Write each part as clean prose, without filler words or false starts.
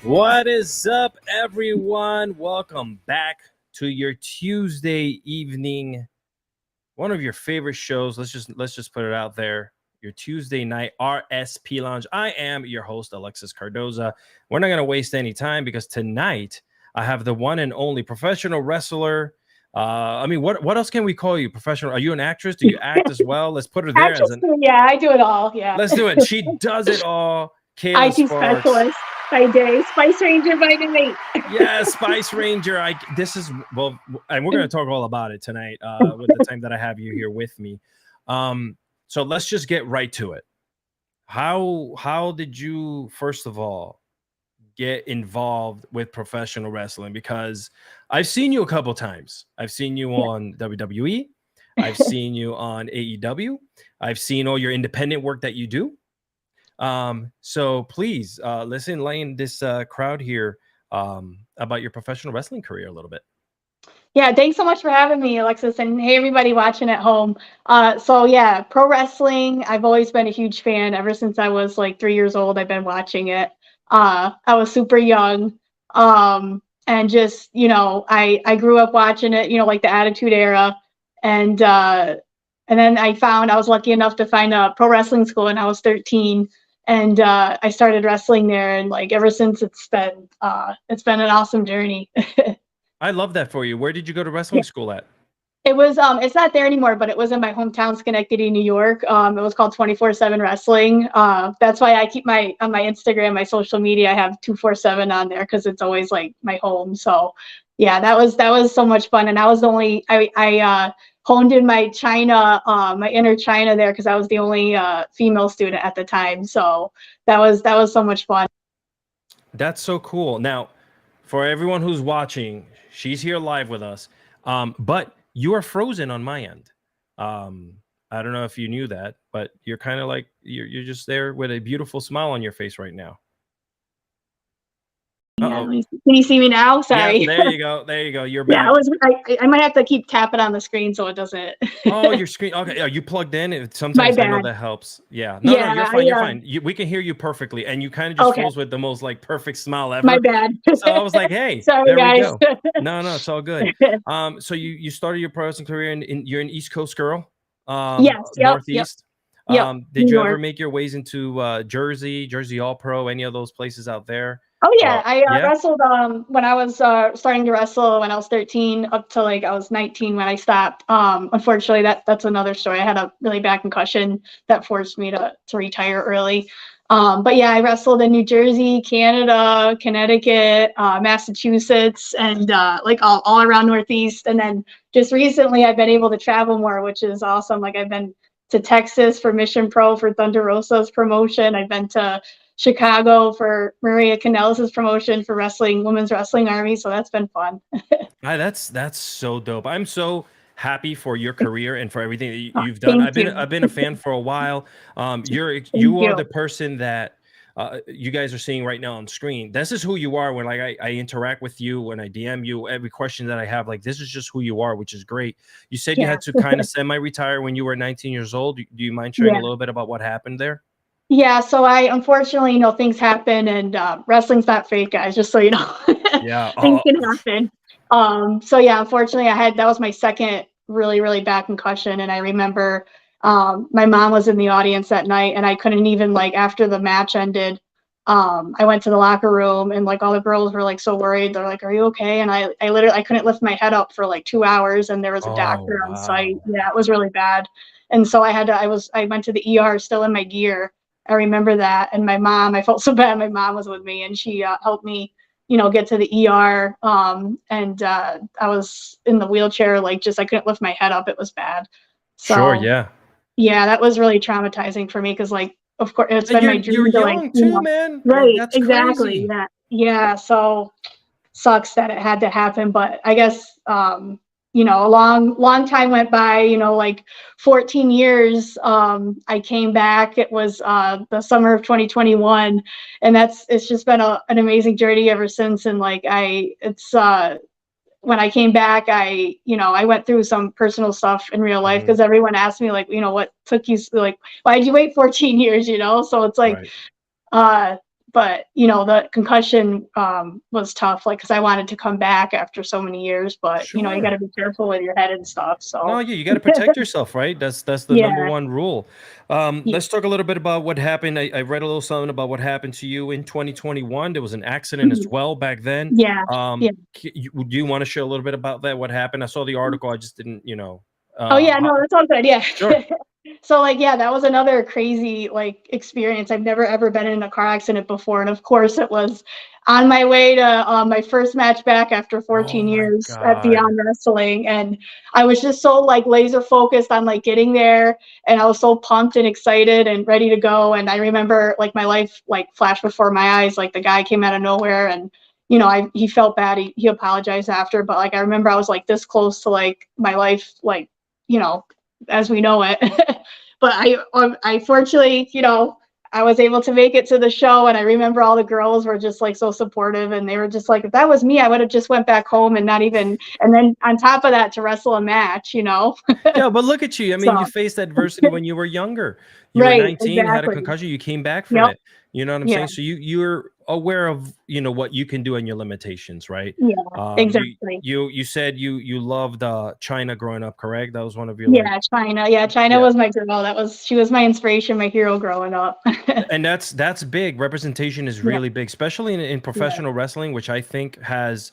What is up, everyone? Welcome back to your Tuesday evening, one of your favorite shows. Let's just put it out there. Your Tuesday night RSP Lounge. I am your host, Alexis Cardoza. We're not going to waste any time because tonight I have the one and only professional wrestler. What else can we call you? Professional? Are you an actress? Do you act as well? Let's put her there. Actress, yeah, I do it all. Yeah, let's do it. She does it all. Kayla IT Sparks. specialist by day, Spice Ranger by night. Yeah, Spice Ranger. And we're going to talk all about it tonight with the time that I have you here with me. So let's just get right to it. How did you, first of all, get involved with professional wrestling? Because I've seen you a couple times. I've seen you on WWE. I've seen you on AEW. I've seen all your independent work that you do. So please, let's enlighten this crowd here about your professional wrestling career a little bit. Yeah, thanks so much for having me, Alexis, and hey, everybody watching at home. So yeah, pro wrestling, I've always been a huge fan. Ever since I was like 3 years old, I've been watching it. I was super young, and just, I grew up watching it, like the Attitude Era, and then I was lucky enough to find a pro wrestling school when I was 13. And I started wrestling there, and like ever since it's been an awesome journey. I love that for you. Where did you go to wrestling school at? It was it's not there anymore, but it was in my hometown, Schenectady, New York. It was called 24/7 Wrestling. That's why I keep on my Instagram, my social media, I have 247 on there because it's always like my home. So yeah, that was so much fun, and I was the only I honed in my China, my inner China there because I was the only female student at the time. So that was so much fun. That's so cool. Now, for everyone who's watching, she's here live with us, but you are frozen on my end. I don't know if you knew that, but you're kind of like you're just there with a beautiful smile on your face right now. Yeah, can you see me now? Sorry. Yeah, there you go. You're back. Yeah, I might have to keep tapping on the screen so it doesn't. Oh, your screen. Okay, are you plugged in? Sometimes I know that helps. Yeah. No, you're fine. You're fine. We can hear you perfectly, and you kind of just froze with the most like perfect smile ever. My bad. So I was like, hey, sorry, there guys. we go. No, it's all good. So you started your pro wrestling career you're an East Coast girl. Yes. Northeast. Yep. Did you ever make your ways into Jersey All Pro, any of those places out there? Oh yeah, I wrestled when I was starting to wrestle when I was 13 up to like I was 19 when I stopped. Unfortunately, that's another story. I had a really bad concussion that forced me to retire early. But yeah, I wrestled in New Jersey, Canada, Connecticut, Massachusetts, and like all around Northeast. And then just recently, I've been able to travel more, which is awesome. Like I've been to Texas for Mission Pro for Thunder Rosa's promotion. I've been to Chicago for Maria Kanellis' promotion for Women's Wrestling Army. So that's been fun. That's so dope. I'm so happy for your career and for everything that you've done. I've been a fan for a while. You are the person that you guys are seeing right now on screen. This is who you are when like I interact with you, when I DM you, every question that I have, like this is just who you are, which is great. You said you had to kind of semi-retire when you were 19 years old. Do you mind sharing a little bit about what happened there? Yeah, so I unfortunately, things happen, and wrestling's not fake, guys, just so you know. Yeah. Things can happen. So yeah, unfortunately that was my second really, really bad concussion. And I remember my mom was in the audience that night, and I couldn't even, like, after the match ended, I went to the locker room, and like all the girls were like so worried. They're like, "Are you okay?" And I literally couldn't lift my head up for like 2 hours, and there was a doctor on site. Yeah, it was really bad. And so I went to the ER still in my gear. I remember that. And my mom, I felt so bad. My mom was with me, and she helped me, get to the ER. And I was in the wheelchair, like I couldn't lift my head up. It was bad. So, sure. Yeah. Yeah, that was really traumatizing for me because, like, of course, it's been my dream. You're young too, man. Right. That's exactly. crazy. Yeah. So sucks that it had to happen. But I guess, a long time went by, like 14 years. I came back. It was the summer of 2021, and it's just been an amazing journey ever since. And like when I came back, I went through some personal stuff in real life because everyone asked me, like, what took you, like, why did you wait 14 years? So it's like, but the concussion was tough, like, because I wanted to come back after so many years, but you got to Sure. be careful with your head and stuff. So No, yeah, you got to protect yourself, right? That's the number yeah, one rule. yeah, Let's talk a little bit about what happened. I read a little something about what happened to you in 2021. There was an accident as mhm, well back then. yeah, yeah. Do you want to share a little bit about that? What happened? I saw the article. I just didn't, Oh yeah, how- no, that's all good. Yeah. sure. So like, yeah, that was another crazy like experience. I've never ever been in a car accident before, and of course, it was on my way to my first match back after Oh 14 my years at God. Beyond Wrestling, and I was just so like laser focused on like getting there, and I was so pumped and excited and ready to go. And I remember like my life like flashed before my eyes. Like the guy came out of nowhere, and he felt bad. He apologized after, but like I remember I was like this close to like my life, like you know as we know it. But I fortunately, I was able to make it to the show, and I remember all the girls were just like so supportive, and they were just like, if that was me, I would have just went back home and not even, and then on top of that to wrestle a match. Yeah, but look at you. I mean, you So faced adversity when you were younger. You were right, 19, had a exactly. concussion, you came back from Yep. it. You know what I'm Yeah. saying? So you're aware of, what you can do and your limitations, right? Yeah. You Exactly. you said you loved China growing up, correct? That was one of your like Yeah. China. Yeah. China yeah. was my girl. She was my inspiration, my hero growing up. And that's big. Representation is Yeah. really big, especially in Yeah. professional wrestling, which I think has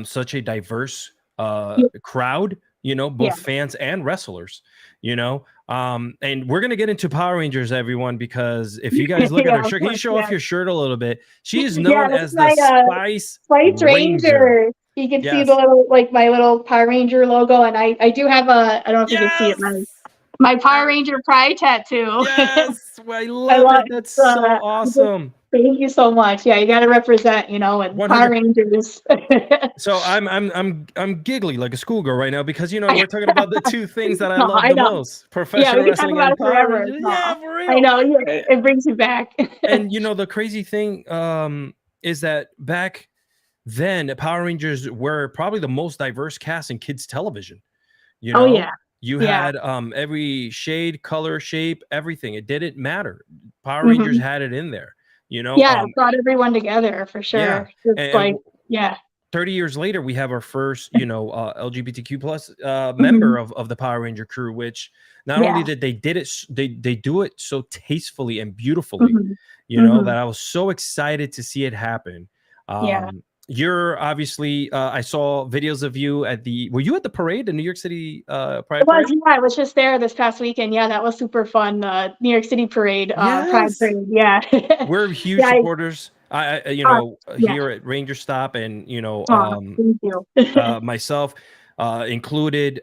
such a diverse Yeah. crowd, Yeah. both fans and wrestlers, and we're gonna get into Power Rangers, everyone, because if you guys look at Yeah. her Of shirt, can you course. show off Yeah. your shirt a little bit? She is Yeah. known That's as the my Spice Spice Ranger. Ranger. You can see the Yes. little, like my little Power Ranger logo, and I do have I don't know if you can see it, Yes. my Power Yes. Ranger pride tattoo. Yes. I I love love it. That's so awesome. thank you so much. Yeah, you got to represent, and Power 100. Rangers. So I'm giggly like a schoolgirl right now because we're talking about the two things that I No, love I the know. most: Yeah, we professional can talk wrestling about and it Power forever. Rangers. Yeah, No, for I real. know. It brings you back. And the crazy thing is that back then Power Rangers were probably the most diverse cast in kids television. You Oh know, yeah, you yeah. had every shade, color, shape, everything. It didn't matter. Power Rangers Hmm. had it in there. Yeah, it brought everyone together for Yeah, sure. It's like, and yeah. 30 years later, we have our first, LGBTQ plus member Hmm. of the Power Ranger crew, which not only Yeah. did they did it, they do it so tastefully and beautifully, Hmm. Hmm. that I was so excited to see it happen. Yeah. You're obviously, I saw videos of you were you at the parade, the New York City It Pride was, Parade? yeah, I was just there this past weekend. Yeah, that was super fun. New York City parade, Pride Yes. parade. Yeah. We're huge Yeah, supporters. uh, yeah. Here at Rangerstop, and Thank you. myself included.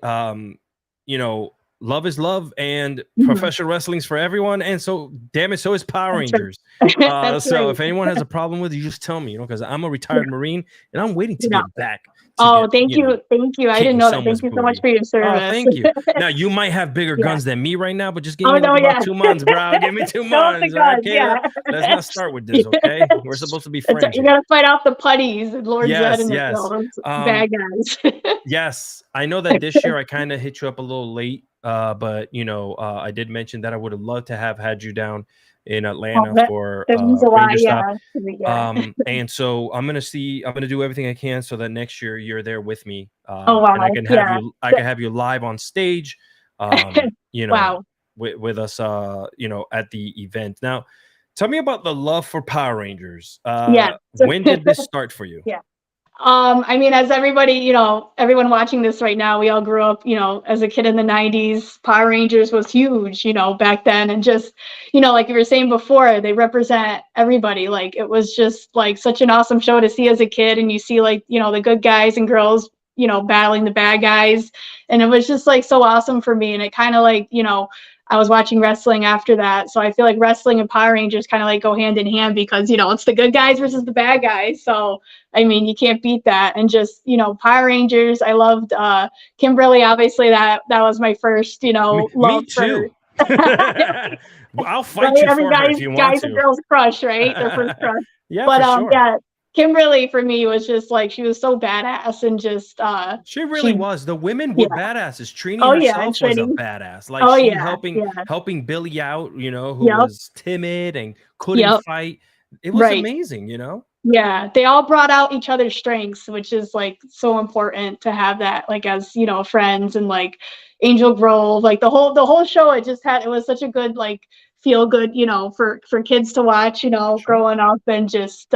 You know, love is love, and Mhm. professional wrestling's for everyone. And so, damn it, so is Power That's Rangers. right. That's So right. if anyone has a problem with it, you just tell me, because I'm a Yeah. retired Marine and I'm waiting to Yeah. get back to Oh, get, thank you. Thank you. I didn't kicking know that. someone's Thank you so much booty. for your Oh, service. thank you. Now you might have bigger Yeah. guns than me right now, but just give Oh me no, like about yeah. 2 months, bro. Give me 2 Show up the months, all right, guns. Kayla? Yeah. Let's not start with this, okay? We're supposed to be friends You here. gotta fight off the putties and Lord Zed Yes, and yes. those Um, bad guys. yes. I know that this year I kind of hit you up a little late, but I did mention that I would have loved to have had you down in Oh, Atlanta that for means a lot. Ranger Stop. Yeah. Yeah. And so I'm gonna do everything I can so that next year you're there with me, Oh and I wow. can have Yeah. you live on stage, Wow. with us, at the event. Now, tell me about the love for Power Rangers. Yeah. When did this start for you? Yeah. I mean, as everybody, everyone watching this right now, we all grew up, as a kid in the 90s. Power Rangers was huge, back then. And just, like you were saying before, they represent everybody. Like, it was just like such an awesome show to see as a kid. And you see, like, the good guys and girls, battling the bad guys. And it was just like so awesome for me. And it kind of like, I was watching wrestling after that. So I feel like wrestling and Power Rangers kind of like go hand in hand because, it's the good guys versus the bad guys. So, I mean, you can't beat that. And just, Power Rangers, I loved Kimberly. Obviously, that was my first, Me love for too. I'll fight right. you Every for her if you want guys and to. girls crush, right? Their first crush. Yeah, But for sure. yeah, Kimberly for me was just like she was so badass and just She really she was. The women yeah. were badasses. Trini Oh yeah, and herself was a Trini. badass. Oh She yeah, yeah. helping Billy out, who Yep. was timid and couldn't Yep. fight. it was amazing, you know? Yeah, they all brought out each other's strengths, which is like so important to have that, like, as you know, friends. And like Angel Grove, like the whole show, it was such a good, like, feel good, you know, for kids to watch, you know, growing up. And just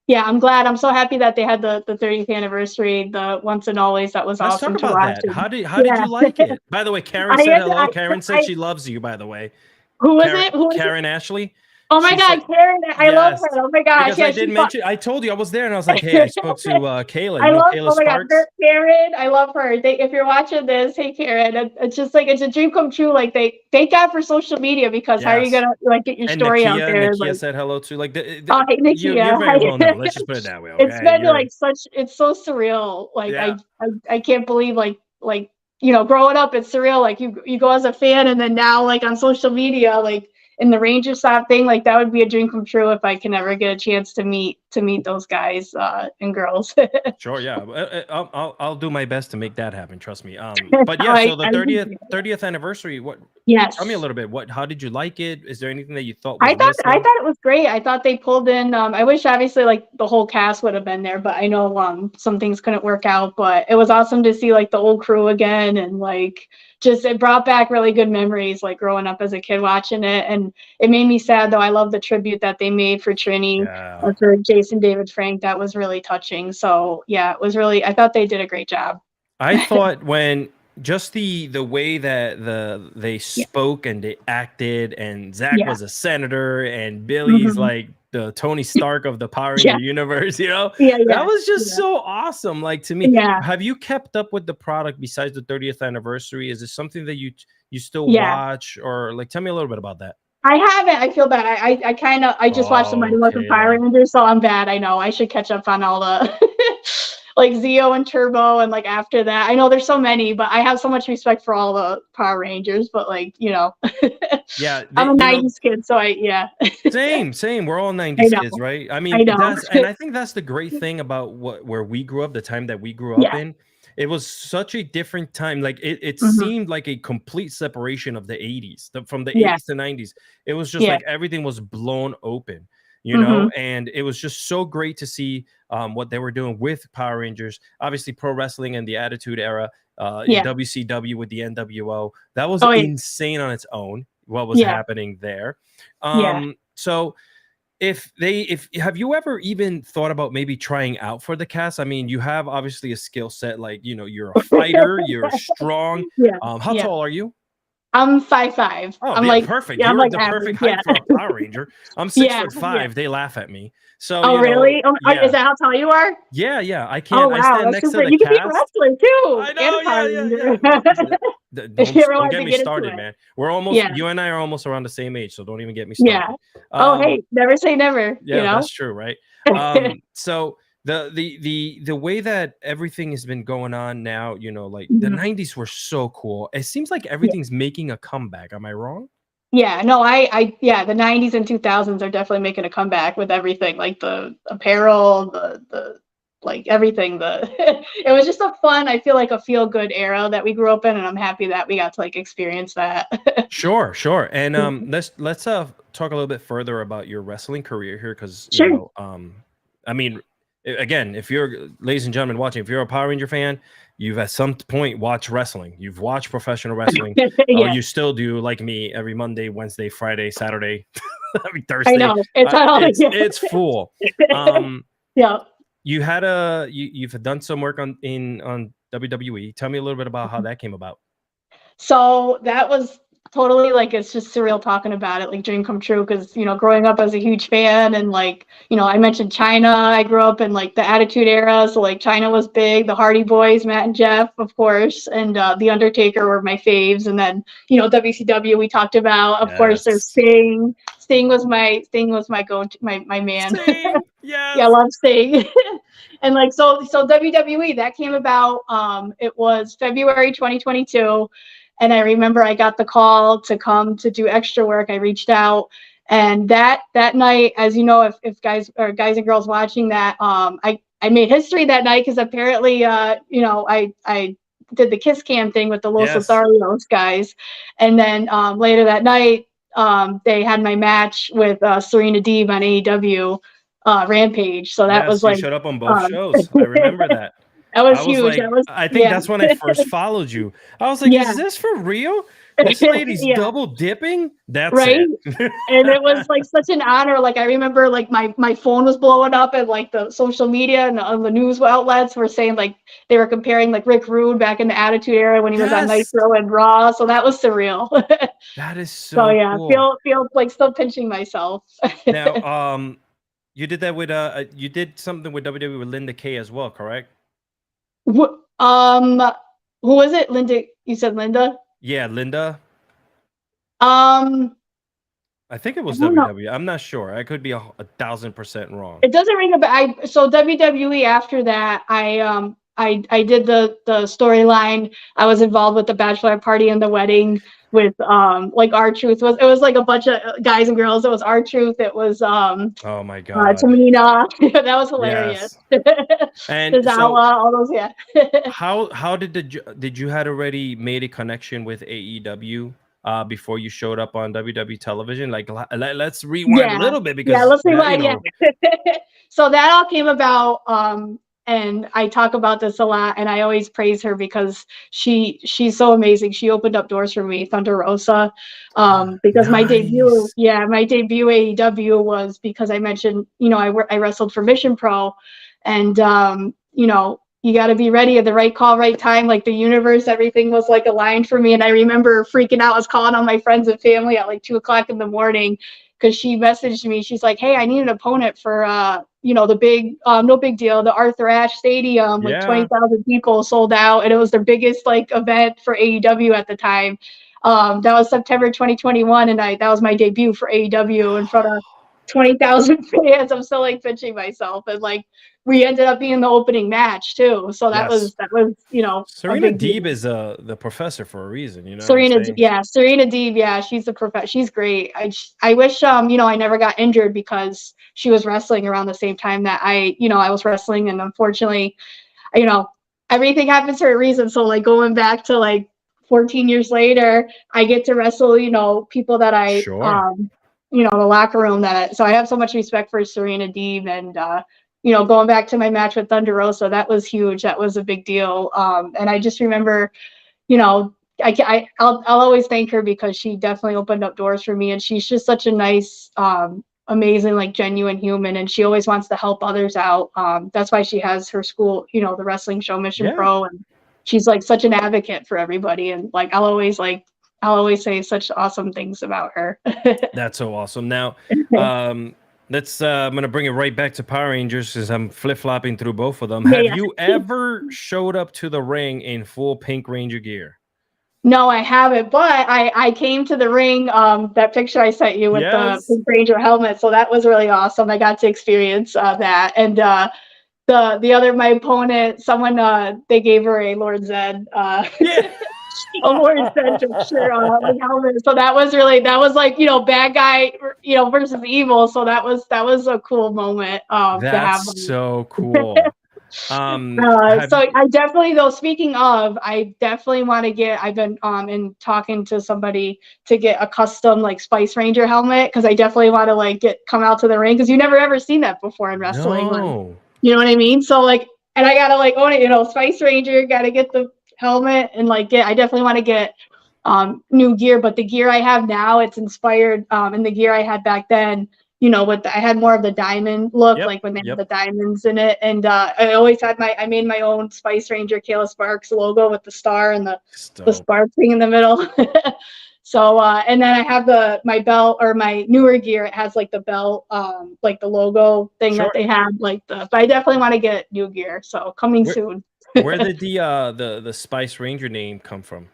yeah, I'm so happy that they had the 30th anniversary, the once and always. That was Let's talk awesome to about watch. that. How did you like it? By the way, Karen said hello. Karen said she loves you, by the way. Who was it? Karen Ashley. Oh my God, Karen! I love her. Oh my gosh! Because I did mention, I told you I was there, and I was like, "Hey, I spoke to Kayla. You know Kayla Sparks." God, Karen, I love her. If you're watching this, hey Karen, it's just like it's a dream come true. Like thank God for social media, because how are you gonna like get your story out there? Nikia like, said hello to like hey, Nikia. you're very well known. Let's just put it that way. Okay? It's been like it's so surreal. Like I can't believe like you know, growing up, it's surreal. Like you go as a fan, and then now like on social media, like in the Rangerstop thing, like that would be a dream come true if I can ever get a chance to meet those guys and girls. Sure, yeah, I'll do my best to make that happen. Trust me. But yeah, so the 30th anniversary. What? Yes. Tell me a little bit. How did you like it? Is there anything that you thought? I thought it was great. I thought they pulled in. I wish obviously like the whole cast would have been there, but I know some things couldn't work out. But it was awesome to see like the old crew again, and like just it brought back really good memories, like growing up as a kid watching it. And it made me sad though. I love the tribute that they made for Trini, for Jason David Frank. That was really touching. So yeah, it was really. I thought they did a great job. I thought when. Just the way that they spoke and they acted, and Zach was a senator, and Billy's like the Tony Stark of the Power Ranger universe, you know? That was just so awesome. Like, to me, have you kept up with the product besides the 30th anniversary? Is it something that you still watch, or like, tell me a little bit about that? I haven't. I feel bad. I just watched the Mighty Morphin Power Rangers, so I'm bad. I know I should catch up on all the like Zeo and Turbo, and like after that, I know there's so many, but I have so much respect for all the Power Rangers. But like, you know, I'm a '90s kid, so same. We're all '90s kids, right? I mean, and I think that's the great thing about where we grew up, the time that we grew up in. It was such a different time. Like it seemed like a complete separation of the 80s, from the 80s to 90s. It was just like everything was blown open, you know, and it was just so great to see what they were doing with Power Rangers. Obviously, pro wrestling and the Attitude Era, in WCW with the NWO. That was insane on its own, what was happening there. So if have you ever even thought about maybe trying out for the cast? I mean, you have obviously a skill set, like, you know, you're a fighter, you're strong. How tall are you? I'm 5'5". Oh, I'm like perfect. You're like the perfect height for a Power Ranger. I'm 6'5". They laugh at me. So really? Is that how tall you are? Yeah. I can't. Oh, wow. I stand next to the you cast. You can be wrestling too. I know. Don't get me started, man. We're almost. You and I are almost around the same age, so don't even get me started. Hey, never say never. Yeah, you know? That's true, right? So the way that everything has been going on now, you know, like the 90s were so cool. It seems like everything's making a comeback. Am I wrong? Yeah, no, the 90s and 2000s are definitely making a comeback with everything, like the apparel, the like everything. It was just I feel like a feel good era that we grew up in, and I'm happy that we got to like experience that. Sure. And let's talk a little bit further about your wrestling career here, because you know, I mean, again, ladies and gentlemen watching, if you're a Power Ranger fan, you've at some point watched wrestling. You've watched professional wrestling. Or you still do, like me, every Monday, Wednesday, Friday, Saturday, every Thursday. I know. It's full. You've done some work on WWE. Tell me a little bit about how that came about. So that was totally like, it's just surreal talking about it, like dream come true, because you know, growing up as a huge fan, and like, you know, I mentioned China. I grew up in like the Attitude Era, so like China was big, the Hardy Boys, Matt and Jeff, of course, and the Undertaker were my faves. And then, you know, WCW we talked about, of course. There's Sting. Sting was my go-to, my man. Yes. Yeah, I love Sting. And like so WWE, that came about, it was February 2022. And I remember I got the call to come to do extra work. I reached out, and that night, as you know, if guys and girls watching that, I made history that night, because apparently, you know, I did the Kiss Cam thing with the Los Lotharios guys, and then later that night, they had my match with Serena Deeb on AEW Rampage. So that was you like showed up on both shows. I remember that. that was I was huge. like, That was I think that's when I first followed you. I was like, yeah. is this for real? This lady's Yeah. double dipping? That's Right. it. And it was like such an honor. Like I remember like my phone was blowing up and like the social media and the news outlets were saying like they were comparing like Rick Rude back in the Attitude Era when he was on Yes. Nitro and Raw. So that was surreal. That is So so yeah, cool. feel like still pinching myself. Now, you did that with you did something with WWE with Linda Kay as well, correct? Who was it? Linda? You said Linda? Yeah, Linda. Um, I think it was I don't know. WWE. I'm not sure. I could be 1,000% wrong. It doesn't ring a bell. So WWE after that, I did the storyline. I was involved with the bachelor party and the wedding with like R-Truth. It was like a bunch of guys and girls. It was R-Truth. It was Oh my God. Tamina. That was hilarious. Yes. And Tozawa, so all those, yeah. how did you had already made a connection with AEW before you showed up on WWE television? Like let's rewind a little bit because let's rewind. you know, So that all came about, and I talk about this a lot, and I always praise her because she's so amazing. She opened up doors for me, Thunder Rosa, because my debut AEW was because I mentioned, you know, I wrestled for Mission Pro, and you know, you got to be ready at the right call, right time. Like the universe, everything was like aligned for me. And I remember freaking out. I was calling on my friends and family at like 2:00 in the morning because she messaged me. She's like, "Hey, I need an opponent for, you know, the big, no big deal, the Arthur Ashe Stadium, like 20,000 people sold out. And it was their biggest like event for AEW at the time. That was September 2021. And that was my debut for AEW in front of 20,000 fans. I'm still like pinching myself. And like, we ended up being the opening match too. So that was, you know, Serena Deeb is the professor for a reason, you know. Serena Deeb, yeah, she's she's great. I wish you know, I never got injured because she was wrestling around the same time that I was wrestling, and unfortunately, you know, everything happens for a reason. So like going back to like 14 years later, I get to wrestle, you know, people that I you know, the locker room so I have so much respect for Serena Deeb, and you know, going back to my match with Thunder Rosa, that was huge. That was a big deal. And I just remember, you know, I'll always thank her because she definitely opened up doors for me, and she's just such a nice, amazing, like genuine human, and she always wants to help others out. That's why she has her school, you know, the wrestling show Mission Pro, and she's like such an advocate for everybody. And like I'll always say such awesome things about her. That's so awesome. Now, let's. I'm gonna bring it right back to Power Rangers because I'm flip-flopping through both of them. Have you ever showed up to the ring in full Pink Ranger gear? No, I haven't, but I came to the ring. That picture I sent you with the Pink Ranger helmet, so that was really awesome. I got to experience that, and the other my opponent, someone they gave her a Lord Zed. A Lord Zed picture like helmet. So that was like, you know, bad guy, you know, versus evil. So that was a cool moment to have. So cool. So I definitely, though, speaking of, I definitely want to get, I've been in talking to somebody to get a custom like Spice Ranger helmet, because I definitely want to like come out to the ring, because you never ever seen that before in wrestling. Like, you know what I mean? So like, and I gotta like own it, you know, Spice Ranger, gotta get the helmet, and like I definitely want to get new gear, but the gear I have now, it's inspired and the gear I had back then, you know, I had more of the diamond look, like when they had the diamonds in it. And I always had I made my own Spice Ranger Kayla Sparks logo with the star and the spark thing in the middle. So, and then I have my belt, or my newer gear, it has like the belt, like the logo thing that they had, like but I definitely want to get new gear. So coming soon. Where did the Spice Ranger name come from?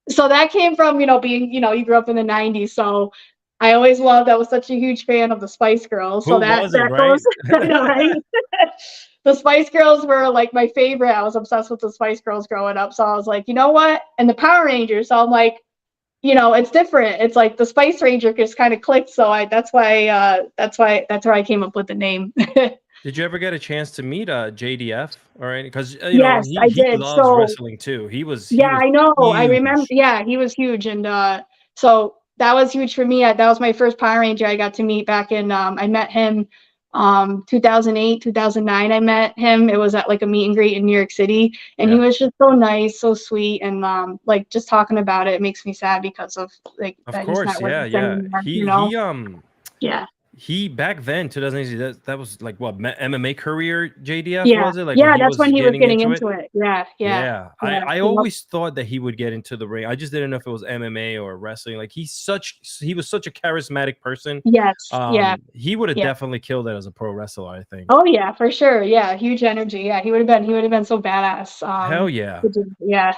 So that came from, you know, being, you know, you grew up in the 90s. So I always loved, I was such a huge fan of the Spice Girls. So that goes, you know, right? The Spice Girls were like my favorite. I was obsessed with the Spice Girls growing up. So I was like, you know what? And the Power Rangers. So I'm like, you know, it's different. It's like the Spice Ranger just kind of clicked. So that's where I came up with the name. Did you ever get a chance to meet JDF? All right, because yes, I did. He loves wrestling too. He was. I know. Huge. I remember. Yeah, he was huge, and so that was huge for me. That was my first Power Ranger I got to meet back in, I met him 2008, 2009. I met him. It was at like a meet and greet in New York City, and he was just so nice, so sweet, and like just talking about it makes me sad because of like Of that he's course, not yeah, working yeah. anymore, you know? Yeah. He back then 2018 that was like what MMA career JDF Yeah. was it like when Yeah, he that's was when he was getting getting into it? into it. Yeah, yeah. Yeah, Yeah. I Yep. always thought that he would get into the ring. I just didn't know if it was MMA or wrestling. Like he was such a charismatic person. Yes. Yeah. He would have Yeah. definitely killed it as a pro wrestler, I think. Oh yeah, for sure. Yeah, huge energy. Yeah, he would have been so badass. Hell yeah. Yeah.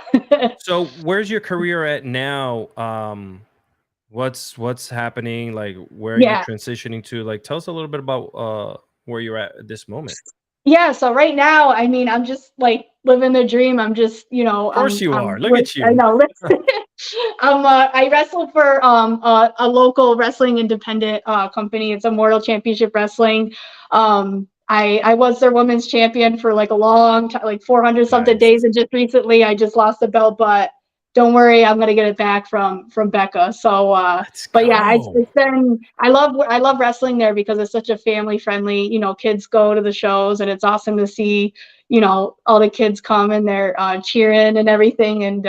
So where's your career at now? What's happening? Like where are you Yeah. transitioning to? Like tell us a little bit about where you're at this moment. Yeah, so right now, I mean, I'm just like living the dream. I'm just, you know, Of course you are. Look at I you. know. I wrestle for a local wrestling independent company. It's Immortal Championship Wrestling. I was their women's champion for like a long time, like 400 something days, and just recently I just lost the belt, but don't worry, I'm gonna get it back from Becca. So but yeah, it's been I love wrestling there because it's such a family friendly, you know, kids go to the shows and it's awesome to see, you know, all the kids come and they're cheering and everything. And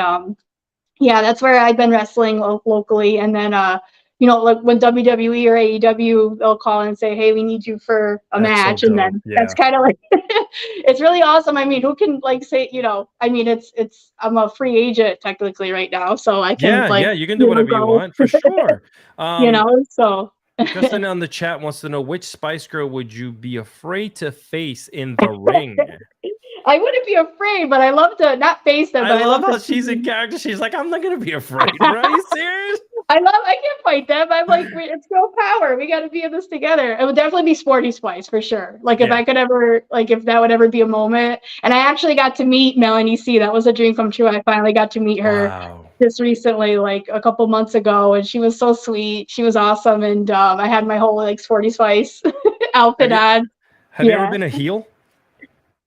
yeah, that's where I've been wrestling locally. And then you know, like when WWE or AEW, they'll call and say, hey, we need you for a match. And then that's kind of like, it's really awesome. I mean, who can like say, you know, I mean, I'm a free agent technically right now. So I can you can do whatever you want for sure. You know, so. Justin on the chat wants to know which Spice Girl would you be afraid to face in the ring? I wouldn't be afraid, but I love to not face them. But I love how she's in character. She's like, I'm not gonna be afraid. Are you serious? I can't fight them. I'm like, it's girl power. We got to be in this together. It would definitely be Sporty Spice for sure. Like if I could ever, like if that would ever be a moment. And I actually got to meet Melanie C. That was a dream come true. I finally got to meet her just recently, like a couple months ago, and she was so sweet. She was awesome, and I had my whole like Sporty Spice outfit on. Have you ever been a heel?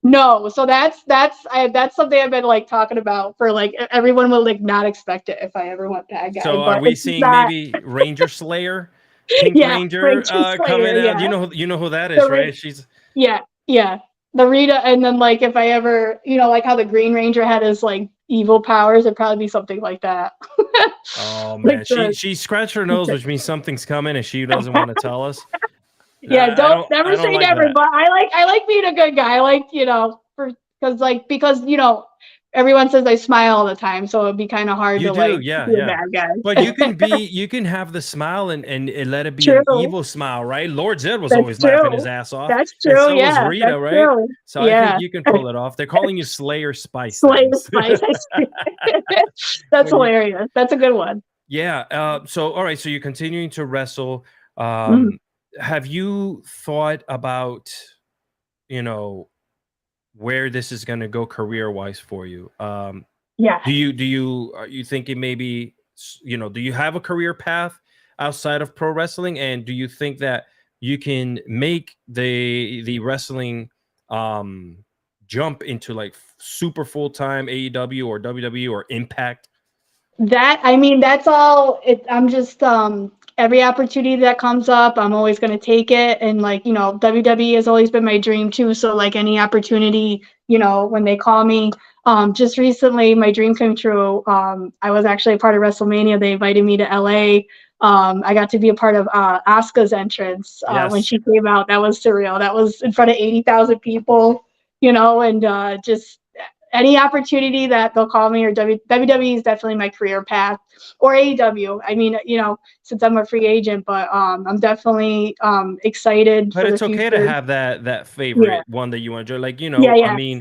No, so that's something I've been like talking about for like everyone will like not expect it if I ever went bad guy. So are we seeing maybe Ranger Slayer, Pink Ranger coming out? You know who that is, right? She's the Rita, and then like if I ever, you know, like how the Green Ranger had his like evil powers, it'd probably be something like that. Oh man, she scratched her nose, which means something's coming, and she doesn't want to tell us. Yeah, don't never say never, but I like being a good guy. I like, you know, because you know, everyone says I smile all the time, so it'd be kind of hard to be a bad guy. But you can have the smile and let it be an evil smile, right? Lord Zed was always laughing his ass off. That's true. And so was Rita, right? True. So I think you can pull it off. They're calling you Slayer Spice. Slayer Spice. That's hilarious. That's a good one. Yeah. So all right. So you're continuing to wrestle. Have you thought about, you know, where this is going to go career-wise for you? Are you thinking maybe, you know, do you have a career path outside of pro wrestling? And do you think that you can make the wrestling jump into like super full-time AEW or WWE or Impact? I mean, that's all. I'm just every opportunity that comes up, I'm always going to take it. And like, you know, WWE has always been my dream too. So like any opportunity, you know, when they call me, just recently my dream came true. I was actually a part of WrestleMania. They invited me to LA. I got to be a part of Asuka's entrance when she came out. That was surreal. That was in front of 80,000 people, you know, and just any opportunity that they'll call me, or WWE is definitely my career path, or AEW. I mean, you know, since I'm a free agent, but I'm definitely excited. But for it's the okay future. to have that favorite one that you enjoy. Like, you know, I mean,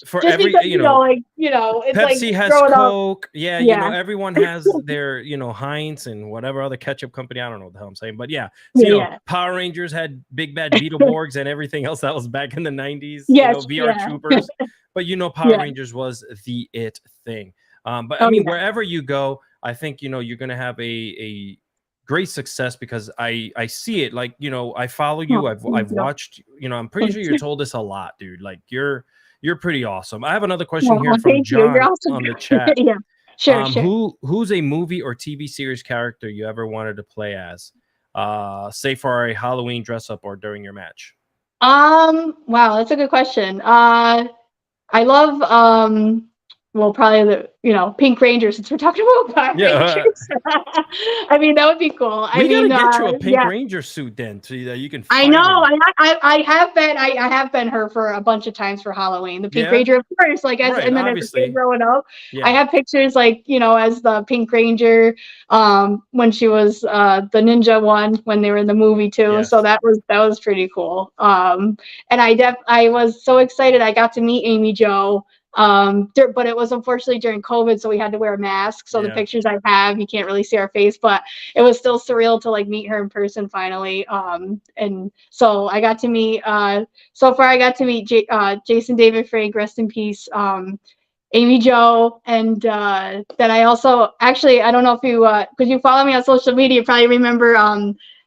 for just every, because, you know, like, you know, it's Pepsi like has Coke. You know, everyone has their, you know, Heinz and whatever other ketchup company. I don't know what the hell I'm saying, but so, you know, Power Rangers had Big Bad Beetleborgs and everything else that was back in the 90s. Yes, you know, VR Troopers. But you know, Power Rangers was the it thing. But I mean, wherever you go, I think, you know, you're gonna have a great success, because I see it. Like, you know, I follow you. I've watched. You know, I'm pretty sure you're told this a lot, dude. Like you're pretty awesome. I have another question here from John on the chat. Sure, sure. Who's a movie or TV series character you ever wanted to play as? Say for a Halloween dress up or during your match. Wow, that's a good question. I love well, probably the Pink Ranger, since we're talking about Power Rangers. I mean, that would be cool. We gotta get you a Pink Ranger suit then, so that you can fight I know. him. I have been her for a bunch of times for Halloween. The Pink Yeah? Ranger, of course, like as Right, and then as a obviously. kid growing up, Yeah. I have pictures like as the Pink Ranger, when she was the ninja one when they were in the movie too. Yes. So that was pretty cool. And I was so excited. I got to meet Amy Jo. But it was unfortunately during COVID, so we had to wear a mask. So the pictures I have, you can't really see our face, but it was still surreal to like meet her in person finally. And so I got to meet. So far, I got to meet Jason David Frank, rest in peace. Amy Jo, and then I also actually I don't know if you because you follow me on social media, you probably remember.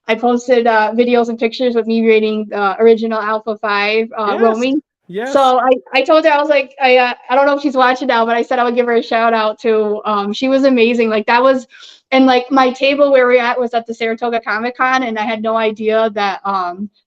I posted videos and pictures with me rating original Alpha 5 Romy. Yes. So I told her, I was like, I don't know if she's watching now, but I said I would give her a shout out too. She was amazing. Like that was, and like my table where we're at was at the Saratoga Comic Con, and I had no idea that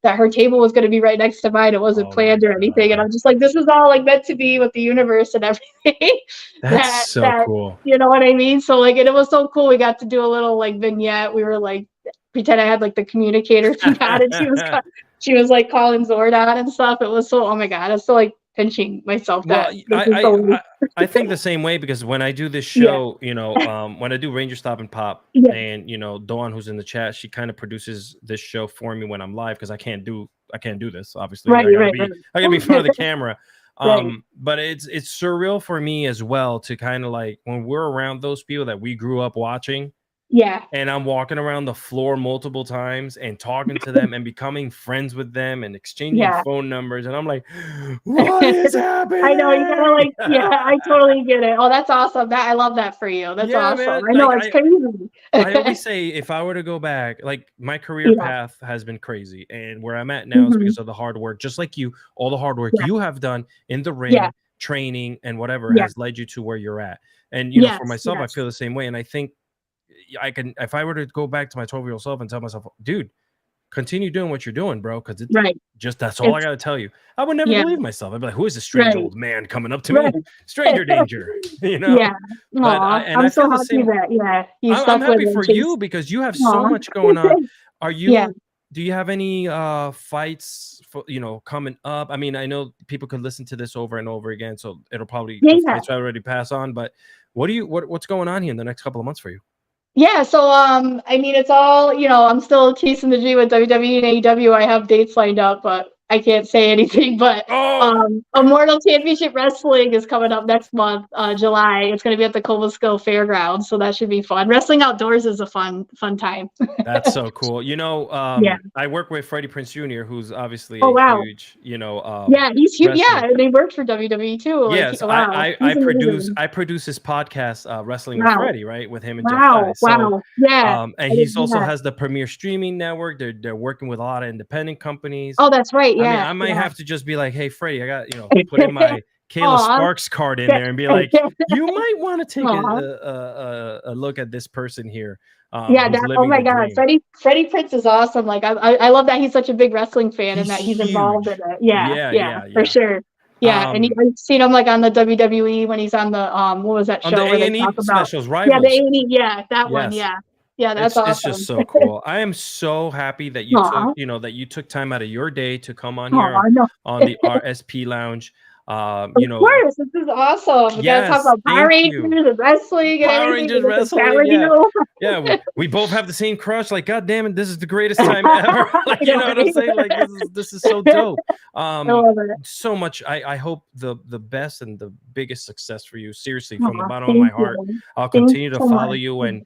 her table was going to be right next to mine. It wasn't planned or anything, and I'm just like, this is all like meant to be with the universe and everything. That's so cool. You know what I mean? So like, and it was so cool. We got to do a little like vignette. We were like pretend I had like the communicator thing on, and she was like calling Zordon and stuff. It was so, oh my God, I was still like pinching myself. Well, I think the same way, because when I do this show, when I do Rangerstop and Pop, and Dawn, who's in the chat, she kind of produces this show for me when I'm live, because I can't do this, obviously. I gotta be in front of the camera. But it's surreal for me as well to kind of like when we're around those people that we grew up watching. And I'm walking around the floor multiple times and talking to them and becoming friends with them and exchanging phone numbers. And I'm like, what is happening? I know, you gotta like, I totally get it. Oh, that's awesome. I love that for you. That's awesome. Man, I know, it's crazy. I always say, if I were to go back, like my career path has been crazy. And where I'm at now is because of the hard work, just like you, all the hard work you have done in the ring, training and whatever has led you to where you're at. And, for myself, I feel the same way. And I think I can, if I were to go back to my 12-year-old self and tell myself, dude, continue doing what you're doing, bro, because it's just, that's all I got to tell you. I would never believe myself. I'd be like, who is this strange old man coming up to me? Stranger danger, But I'm so happy that I'm happy for you, because you have so much going on. Are you do you have any fights for coming up? I mean, I know people could listen to this over and over again, so it'll probably fights already pass on, but what's going on here in the next couple of months for you? Yeah, so I mean, it's all, I'm still chasing the dream with WWE and AEW. I have dates lined up, but I can't say anything. But Immortal Championship Wrestling is coming up next month, July. It's going to be at the Cobleskill Fairgrounds, so that should be fun. Wrestling outdoors is a fun time. That's so cool. I work with Freddie Prinze Jr., who's obviously huge, he's huge. Wrestler. Yeah, and they worked for WWE too. Yes, I produce his podcast, Wrestling with Freddie, right, with him and Jeff Dye. So, and he's also has the Premier Streaming Network. They're working with a lot of independent companies. Oh, that's right. Yeah, I mean, I might have to just be like, hey, Freddie, I got put in my Kayla Sparks card in there and be like, you might want to take a look at this person here. Oh my God, Freddie Prinze is awesome. Like I love that he's such a big wrestling fan and that he's involved in it. Yeah, for sure. Yeah, and I've seen him like on the WWE when he's on the what was that show where they talk about specials, Rivals. the A&E, that one. Yeah, that's awesome. It's just so cool. I am so happy that you took, that you took time out of your day to come on here on the RSP Lounge. Of course, this is awesome. We gotta talk about Power Rangers and wrestling and everything. We both have the same crush. Like, God damn it, this is the greatest time ever. Like, you know what I'm saying? Like, this is so dope. So much. I hope the best and the biggest success for you. Seriously, from the bottom of my heart. I'll continue to follow you, and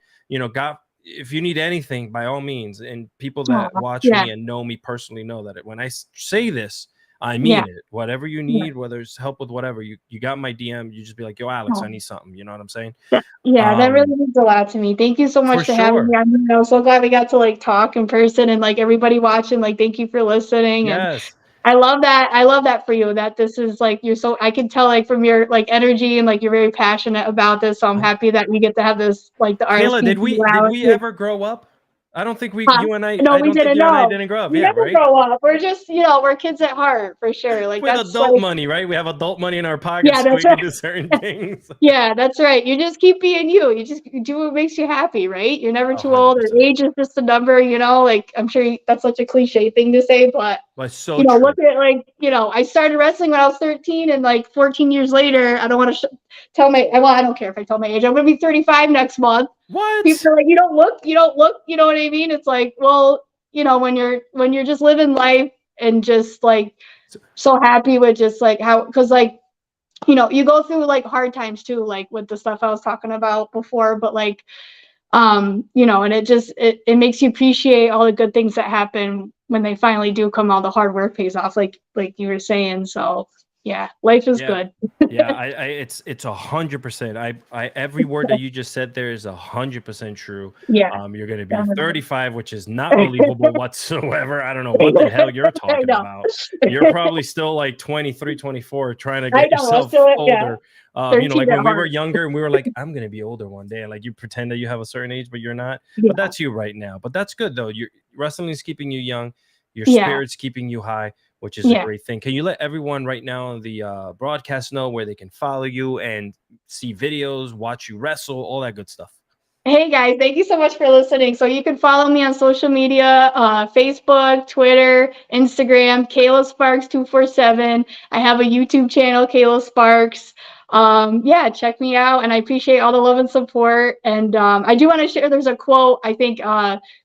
God, if you need anything, by all means. And people that watch me and know me personally know that when I say this, I mean it. Whatever you need, whether it's help with whatever, you got my DM. You just be like, yo, Alex, I need something. You know what I'm saying? Yeah, that really means a lot to me. Thank you so much for having me. I'm so glad we got to like talk in person, and like everybody watching, like thank you for listening. Yes. I love that. I love that for you, that this is like, I can tell like from your like energy and like you're very passionate about this. So I'm happy that we get to have this, like the Kayla, RSP. did we ever grow up? I don't think you and I, No, I we don't think didn't you and I know. didn't grow up. We Yeah, never right? grow up. We're just, we're kids at heart for sure. Like With that's adult like, money, right? We have adult money in our pockets, yeah, so we that's can right. do certain things. Yeah, that's right. You just keep being you. You do what makes you happy, right? You're never too old, or 100%. age is just a number, like I'm sure that's such a cliche thing to say, but But so true. look at like, I started wrestling when I was 13 and like 14 years later, I don't want to tell I don't care if I tell my age. I'm going to be 35 next month. What? People are like, you don't look, you know what I mean? It's like, well, when you're just living life and just like so happy with just like how, because like, you go through like hard times too, like with the stuff I was talking about before, but like, and it just, it makes you appreciate all the good things that happen when they finally do come, all the hard work pays off, like you were saying. So yeah, life is good. Yeah, it's 100%. Every word that you just said there is 100% true. Yeah. You're going to be 35, which is not believable whatsoever. I don't know what the hell you're talking about. You're probably still like 23, 24, trying to get yourself older. Like when we were younger and we were like, I'm going to be older one day. And like you pretend that you have a certain age, but you're not. But that's you right now. But that's good though. Wrestling is keeping you young. Your spirit's keeping you high, which is a great thing. Can you let everyone right now on the broadcast know where they can follow you and see videos, watch you wrestle, all that good stuff? Hey guys, thank you so much for listening. So you can follow me on social media, Facebook, Twitter, Instagram, Kayla Sparks 247. I have a YouTube channel, Kayla Sparks. Check me out, and I appreciate all the love and support. And I do want to share, there's a quote, I think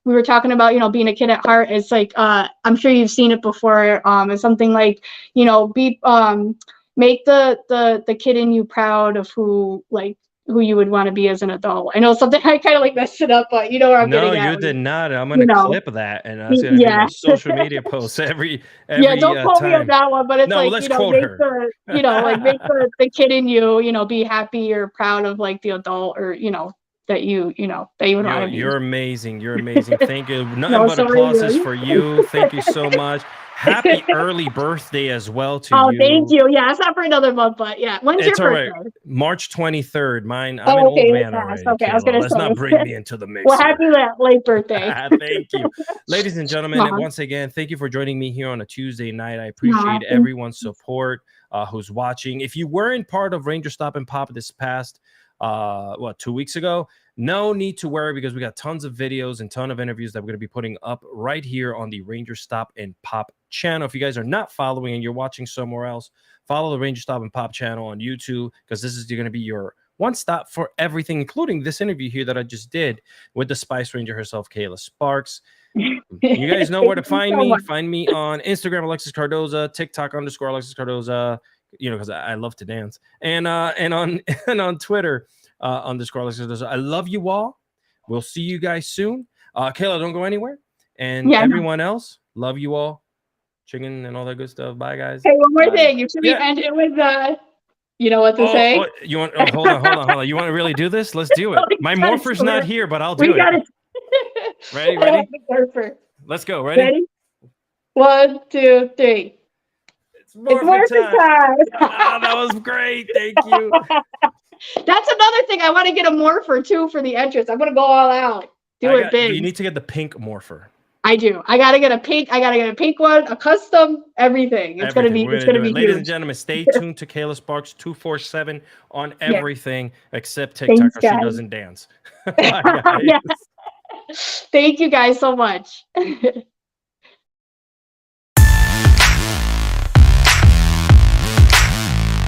we were talking about, being a kid at heart. It's like, I'm sure you've seen it before. It's something like, make the kid in you proud of who you would want to be as an adult. I know something I kind of like messed it up, but you know where I'm getting at. No, you did not. I'm gonna clip that, and that's gonna be my social media posts every don't quote me on that one, but it's like, let's quote her. Make the kid in you, be happy or proud of like the adult, or that you would want to be. You're amazing. You're amazing. Thank you. Nothing but applauses for you. Thank you so much. Happy early birthday as well to you. Oh, thank you. Yeah, it's not for another month, but yeah. When's your birthday? Right. March 23rd. Mine. I'm an old man already. Okay, I was gonna Let's not bring me into the mix. Well, happy late birthday. Thank you. Ladies and gentlemen, once again, thank you for joining me here on a Tuesday night. I appreciate everyone's support who's watching. If you weren't part of Rangerstop and Pop this past 2 weeks ago, no need to worry, because we got tons of videos and ton of interviews that we're going to be putting up right here on the Rangerstop and Pop channel. If you guys are not following and you're watching somewhere else, follow the Rangerstop and Pop channel on YouTube, because this is going to be your one stop for everything, including this interview here that I just did with the Spice Ranger herself, Kayla Sparks. You guys know where to find me. Find me on Instagram, Alexis Cardoza, TikTok _Alexis Cardoza, because I love to dance, and on Twitter, _Alexis Cardoza. I love you all. We'll see you guys soon. Kayla, don't go anywhere. And everyone else, love you all. Chicken and all that good stuff. Bye, guys. Hey, one more thing. You should end it with you know what to say? You want? Hold on. You want to really do this? Let's do it. My morpher's not here, but I'll do it. Ready? Let's go. Ready? 1, 2, 3. It's morpher time. That was great. Thank you. That's another thing. I want to get a morpher too for the entrance. I'm gonna go all out. Do it big. You need to get the pink morpher. I do. I gotta get a pink one, a custom, everything. It's gonna be huge. Ladies and gentlemen, stay tuned to Kayla Sparks 247 on everything except TikTok, because she doesn't dance. Bye, guys. Thank you guys so much.